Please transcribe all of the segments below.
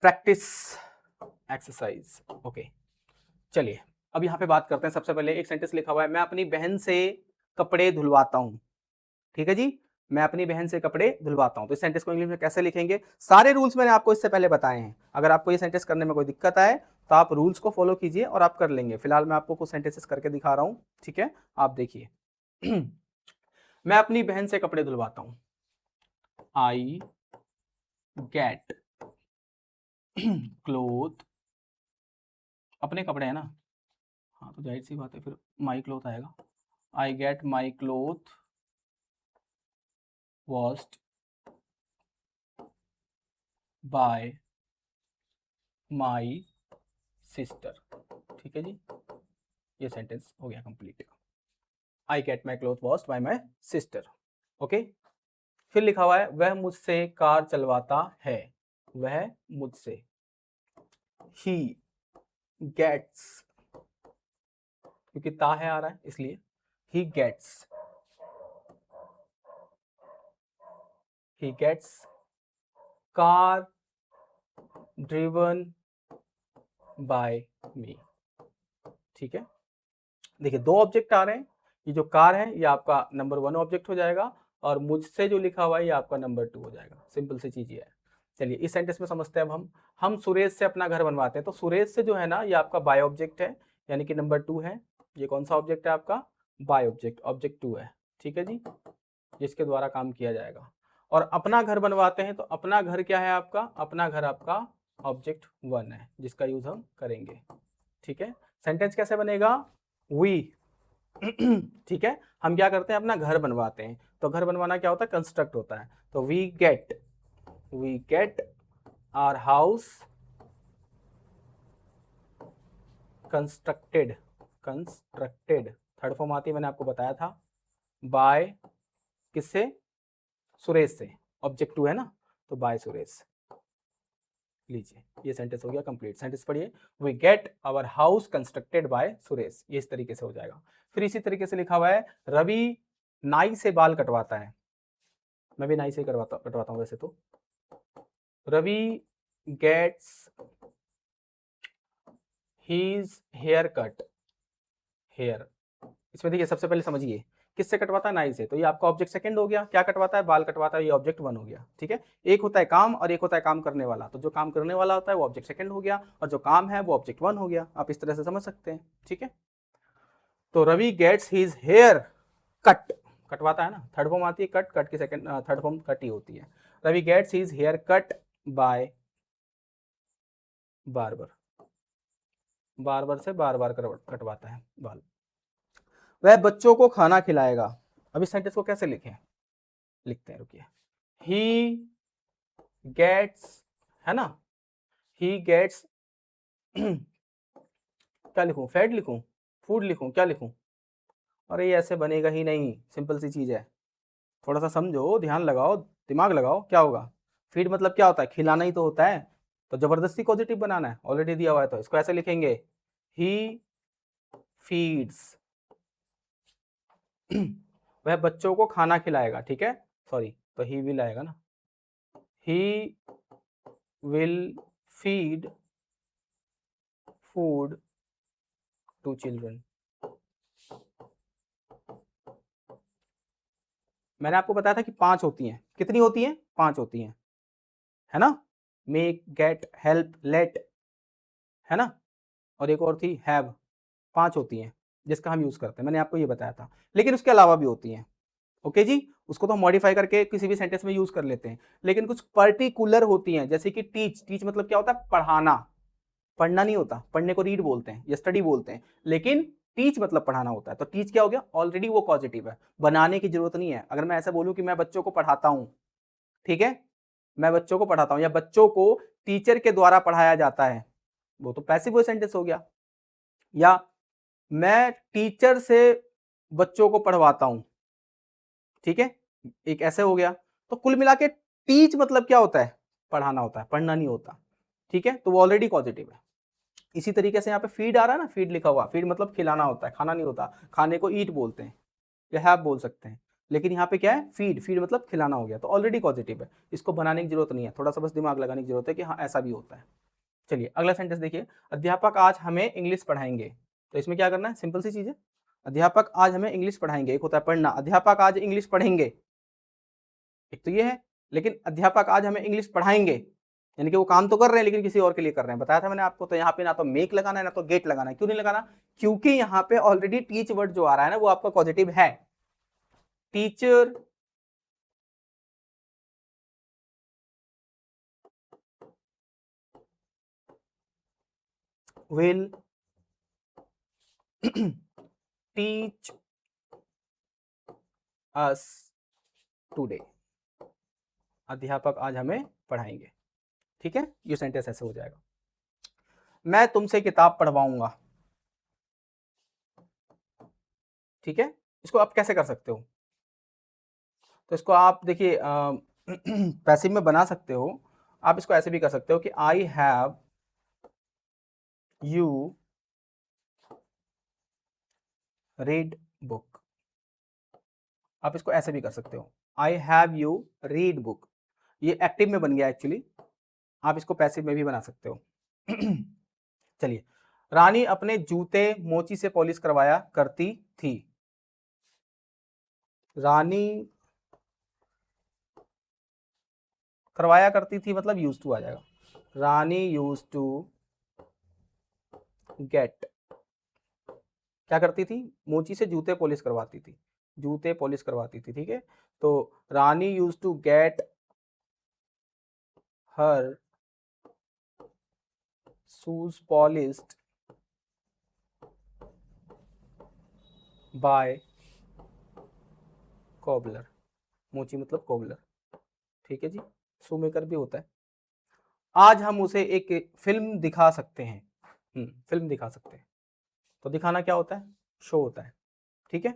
Practice exercise. Okay, चलिए अब यहाँ पे बात करते हैं। सबसे पहले एक सेंटेंस लिखा हुआ है, मैं अपनी बहन से कपड़े धुलवाता हूँ। ठीक है जी, मैं अपनी बहन से कपड़े धुलवाता हूँ। तो इस सेंटेंस को इंग्लिश में कैसे लिखेंगे? सारे रूल्स मैंने आपको इससे पहले बताए हैं। अगर आपको ये सेंटेंस करने में कोई दिक्कत आए तो आप रूल्स को फॉलो कीजिए और आप कर लेंगे। फिलहाल मैं आपको कुछ सेंटेंसेस करके दिखा रहा हूँ, ठीक है? आप देखिए। मैं अपनी बहन से कपड़े धुलवाता हूँ। आई गेट क्लोथ, अपने कपड़े हैं ना, हाँ तो जाहिर सी बात है फिर माई क्लोथ आएगा। I get my cloth washed bye my sister. ठीक है जी, ये सेंटेंस हो गया complete. I get my cloth washed bye my sister. Okay, फिर लिखा हुआ है, वह मुझसे कार चलवाता है। वह मुझसे, ही गेट्स, क्योंकि ता है आ रहा है इसलिए, he gets car driven by me. ठीक है, देखिए दो ऑब्जेक्ट आ रहे हैं। ये जो कार है ये आपका नंबर 1 ऑब्जेक्ट हो जाएगा और मुझसे जो लिखा हुआ है ये आपका नंबर 2 हो जाएगा। सिंपल सी चीज ये है। चलिए इस सेंटेंस में समझते हैं अब हम सुरेश से अपना घर बनवाते हैं। तो सुरेश से जो है ना, ये आपका बाय ऑब्जेक्ट है, यानी कि नंबर 2 है। ये कौन सा ऑब्जेक्ट है आपका? बाय ऑब्जेक्ट, ऑब्जेक्ट 2 है। ठीक है जी, जिसके द्वारा काम किया जाएगा। और अपना घर बनवाते हैं, तो अपना घर क्या है आपका? अपना घर आपका ऑब्जेक्ट 1 है, जिसका यूज हम करेंगे। ठीक है, सेंटेंस कैसे बनेगा? वी ठीक है, हम क्या करते हैं? अपना घर बनवाते हैं। तो घर बनवाना क्या होता है? कंस्ट्रक्ट होता है। तो we get our house constructed. Third form आती है, मैंने आपको बताया था। बाय किससे? सुरेश से। ऑब्जेक्ट 2 है ना, तो बाय सुरेश। लीजिए ये सेंटेंस हो गया कंप्लीट। सेंटेंस पढ़िए, we get our house constructed by Suresh. ये इस तरीके से हो जाएगा। फिर इसी तरीके से लिखा हुआ है, रवि नाई से बाल कटवाता है। मैं भी नाई से कटवाता हूँ वैसे तो। Ravi gets his hair cut. Hair, इसमें देखिए सबसे पहले समझिए, किससे कटवाता है? नाई से। तो ये आपका ऑब्जेक्ट सेकंड हो गया। क्या कटवाता है? बाल कटवाता है। ये ऑब्जेक्ट 1 हो गया। ठीक है, एक होता है काम और एक होता है काम करने वाला। तो जो काम करने वाला होता है वो ऑब्जेक्ट सेकंड हो गया और जो काम है वो ऑब्जेक्ट 1 हो गया। आप इस तरह से समझ सकते हैं। ठीक है, तो Ravi gets his hair cut, कटवाता है ना, थर्ड फॉर्म आती है कट, कट की सेकंड थर्ड फॉर्म कट ही होती है। Ravi gets his hair cut by barber. Barber से बार बार कटवाता है बाल। वह बच्चों को खाना खिलाएगा। अब इस सेंटेंस को कैसे लिखें? लिखते हैं, रुकिए। ही गेट्स, है ना, ही गेट्स क्या लिखूं? फेड लिखूं? फूड लिखूं? क्या लिखूं? अरे ये ऐसे बनेगा ही नहीं, सिंपल सी चीज है। थोड़ा सा समझो, ध्यान लगाओ, दिमाग लगाओ। क्या होगा? फीड मतलब क्या होता है? खिलाना ही तो होता है। तो जबरदस्ती पॉजिटिव बनाना है, ऑलरेडी दिया हुआ है, तो इसको ऐसे लिखेंगे, ही फीड्स वह बच्चों को खाना खिलाएगा। ठीक है, सॉरी, तो ही विल आएगा ना, he will feed food to children. मैंने आपको बताया था कि 5 होती हैं। कितनी होती हैं? 5 होती हैं, है ना। मेक, गेट, हेल्प, लेट, है ना, और एक और थी हैव। 5 होती हैं जिसका हम यूज करते हैं, मैंने आपको ये बताया था। लेकिन उसके अलावा भी होती हैं। ओके जी, उसको तो हम मॉडिफाई करके किसी भी सेंटेंस में यूज कर लेते हैं। लेकिन कुछ पर्टिकुलर होती हैं, जैसे कि टीच। टीच मतलब क्या होता है? पढ़ाना। पढ़ना नहीं होता, पढ़ने को रीड बोलते हैं या स्टडी बोलते हैं, लेकिन टीच मतलब पढ़ाना होता है। तो टीच क्या हो गया? ऑलरेडी वो पॉजिटिव है, बनाने की जरूरत नहीं है। अगर मैं ऐसा बोलूं कि मैं बच्चों को पढ़ाता हूं, ठीक है, मैं बच्चों को पढ़ाता हूं या बच्चों को टीचर के द्वारा पढ़ाया जाता है, वो तो पैसिव वॉइस सेंटेंस हो गया। या मैं टीचर से बच्चों को पढ़वाता हूं, ठीक है, एक ऐसे हो गया। तो कुल मिला के टीच मतलब क्या होता है? पढ़ाना होता है, पढ़ना नहीं होता। ठीक है, तो वो ऑलरेडी पॉजिटिव है। इसी तरीके से यहाँ पे फीड आ रहा है ना, फीड लिखा हुआ, फीड मतलब खिलाना होता है, खाना नहीं होता। खाने को ईट बोलते हैं या हैव बोल सकते हैं, लेकिन यहाँ पे क्या है? फीड। फीड मतलब खिलाना हो गया, तो ऑलरेडी पॉजिटिव है। इसको बनाने की जरूरत नहीं है, थोड़ा सा बस दिमाग लगाने की जरूरत है कि हाँ ऐसा भी होता है। चलिए अगला सेंटेंस देखिए, अध्यापक आज हमें इंग्लिश पढ़ाएंगे। तो इसमें क्या करना है, सिंपल सी चीज है, अध्यापक आज हमें इंग्लिश पढ़ाएंगे, एक होता है पढ़ना, अध्यापक आज इंग्लिश पढ़ेंगे, एक तो ये है, लेकिन अध्यापक आज हमें इंग्लिश पढ़ाएंगे, यानी कि वो काम तो कर रहे हैं लेकिन किसी और के लिए कर रहे हैं, बताया था मैंने आपको। तो यहाँ पे ना तो मेक लगाना है ना तो गेट लगाना है। क्यों नहीं लगाना, क्योंकि यहाँ पे ऑलरेडी टीच वर्ड जो आ रहा है ना वो आपका पॉजिटिव है। Teacher will teach us today, अध्यापक आज हमें पढ़ाएंगे। ठीक है, ये सेंटेंस ऐसे हो जाएगा। मैं तुमसे किताब पढ़वाऊंगा। ठीक है, इसको आप कैसे कर सकते हो, तो इसको आप देखिए पैसिव में बना सकते हो। आप इसको ऐसे भी कर सकते हो कि I have you read book, आप इसको ऐसे भी कर सकते हो, I have you read book, ये एक्टिव में बन गया एक्चुअली, आप इसको पैसिव में भी बना सकते हो। चलिए, रानी अपने जूते मोची से पॉलिश करवाया करती थी। रानी करवाया करती थी मतलब यूज टू आ जाएगा, रानी यूज टू गेट, क्या करती थी, मोची से जूते पॉलिश करवाती थी, जूते पॉलिश करवाती थी। ठीक है, तो Rani use to get her shoes polished by cobbler, मोची मतलब कोबलर। ठीक है जी, शू मेकर भी होता है। आज हम उसे एक फिल्म दिखा सकते हैं, फिल्म दिखा सकते हैं, तो दिखाना क्या होता है, शो होता है। ठीक है,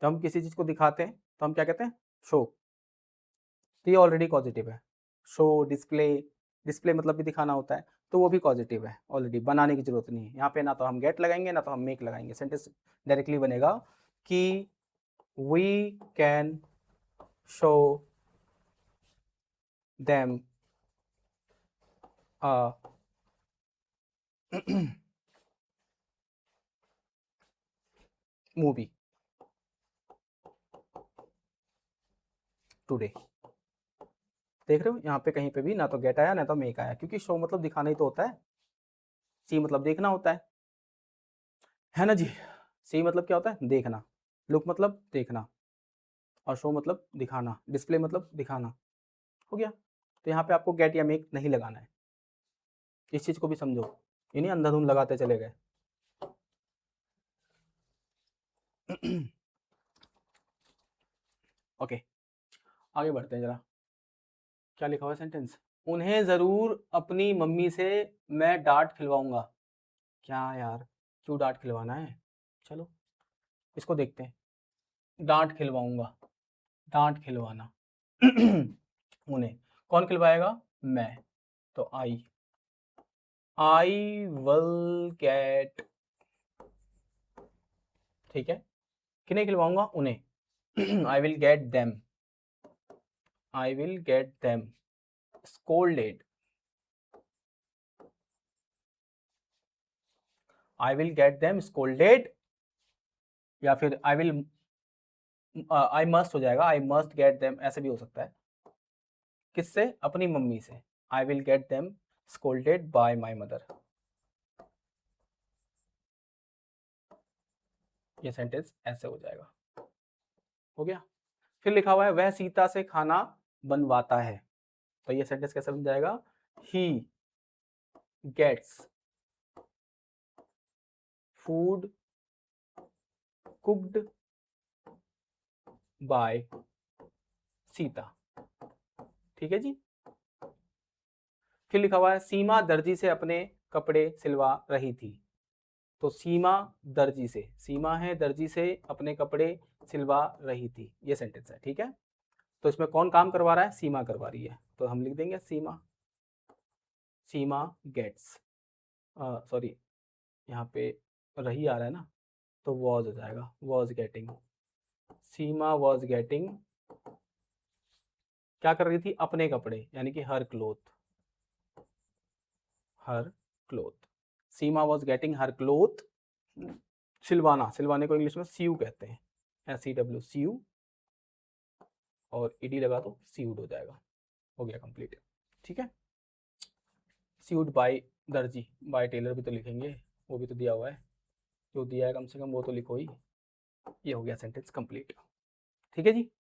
जब हम किसी चीज को दिखाते हैं तो हम क्या कहते हैं, शो, तो ये ऑलरेडी पॉजिटिव है। शो, डिस्प्ले, डिस्प्ले मतलब भी दिखाना होता है, तो वो भी पॉजिटिव है, ऑलरेडी बनाने की जरूरत नहीं है। यहाँ पे ना तो हम गेट लगाएंगे ना तो हम मेक लगाएंगे, सेंटेंस डायरेक्टली बनेगा कि we can show them a movie today. देख रहे हो यहाँ पे कहीं पे भी ना तो गेट आया ना तो मेक आया, क्योंकि शो मतलब दिखाना ही तो होता है, सी मतलब देखना होता है ना जी। सी मतलब क्या होता है, देखना, लुक मतलब देखना, और शो मतलब दिखाना, डिस्प्ले मतलब दिखाना, हो गया। तो यहाँ पे आपको गेट या मेक नहीं लगाना है, इस चीज को भी समझो, ये नहीं अंधाधुंध लगाते चले गए। ओके, आगे बढ़ते हैं जरा, क्या लिखा हुआ है सेंटेंस, उन्हें जरूर अपनी मम्मी से मैं डांट खिलवाऊंगा। क्या यार, क्यों डांट खिलवाना है, चलो इसको देखते हैं, डांट खिलवाऊंगा, डांट खिलवाना। उन्हें कौन खिलवाएगा, मैं, तो आई विल गेट, ठीक है, किन्हें खिलवाऊंगा, उन्हें, I will get them, I will get them scolded, I will get them scolded, या फिर आई मस्ट हो जाएगा, आई मस्ट गेट देम, ऐसे भी हो सकता है, किससे, अपनी मम्मी से, I will get them scolded bye my mother, ये सेंटेंस ऐसे हो जाएगा, हो गया। फिर लिखा हुआ है वह सीता से खाना बनवाता है, तो ये सेंटेंस कैसे बन जाएगा, he gets food cooked by Sita. ठीक है जी, फिर लिखा हुआ है सीमा दर्जी से अपने कपड़े सिलवा रही थी, तो सीमा दर्जी से, सीमा है दर्जी से अपने कपड़े सिलवा रही थी, ये सेंटेंस है। ठीक है, तो इसमें कौन काम करवा रहा है, सीमा करवा रही है, तो हम लिख देंगे सीमा, सीमा गेट्स, सॉरी यहाँ पे रही आ रहा है ना, तो वॉज हो जाएगा, was getting, Seema was getting, क्या कर रही थी, अपने कपड़े, यानी कि her cloth, her cloth, Seema was getting her cloth, सिलवाना, सिलवाने को इंग्लिश में सीयू कहते हैं, SEW सीयू, और ईडी लगा दो, सीयूड हो जाएगा, हो गया कंप्लीट। ठीक है, सीयूड बाय दर्जी, बाय टेलर भी तो लिखेंगे, वो भी तो दिया हुआ है, जो दिया है कम से कम वो तो लिखो ही। ये हो गया सेंटेंस कंप्लीट। ठीक है जी।